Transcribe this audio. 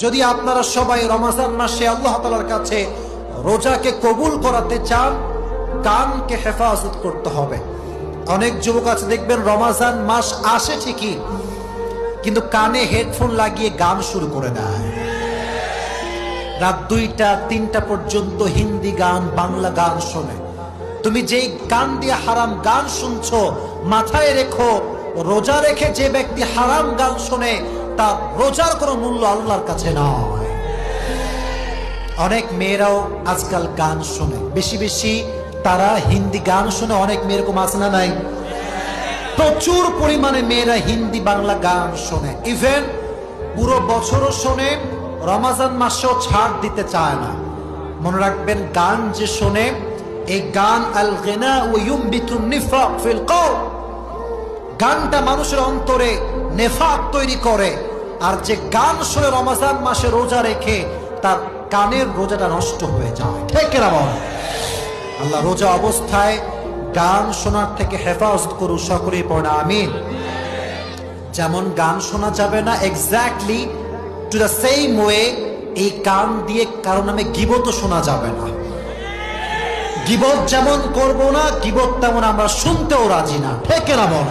যদি আপনারা সবাই রমজান মাসে আল্লাহ তাআলার কাছে রোজাকে কবুল করাতে চান, কানকে হেফাজত করতে হবে। অনেক যুবক আছে দেখবেন রমজান মাস আসে ঠিকই, কিন্তু কানে হেডফোন লাগিয়ে গান শুরু করে দেয়। রাত 2টা 3টা পর্যন্ত হিন্দি গান, বাংলা গান শোনে। তুমি যেই কান দিয়ে হারাম গান শুনছো, মাথায় রেখো, রোজা রেখে যে ব্যক্তি হারাম গান শোনে তার রোজার কোনো মূল্য আল্লাহর কাছে নয়। অনেক মেয়েরাও আজকাল গান শোনে, বেশি বেশি তারা হিন্দি গান শোনে। অনেক মেয়ে এরকম আছে না নাই? প্রচুর পরিমাণে মেয়েরা হিন্দি বাংলা গান শোনে, ইভেন পুরো বছরও শোনে, রমজান মাসেও ছাড় দিতে চায় না। মনে রাখবেন, গান যে শোনে, এই গান আল গিনা ওয়া ইউমবিতুন নিফাক ফিল কওম, গানটা মানুষের অন্তরে নেফাক তৈরি করে। আর যে গান শোনে রমজান মাসে রোজা রেখে, তার কানের রোজাটা নষ্ট হয়ে যায়। ঠিক না বল? আল্লাহ রোজা অবস্থায় গান শোনার থেকে হেফাজত করু, সকলেই পড়া আমিন। যেমন গান শোনা যাবে না, exactly to the same way এই কান দিয়ে কারো নামে গীবত শোনা যাবে না। গীবত যেমন করবো না, গীবত তেমন আমরা শুনতেও রাজি না। ঠিক না বল?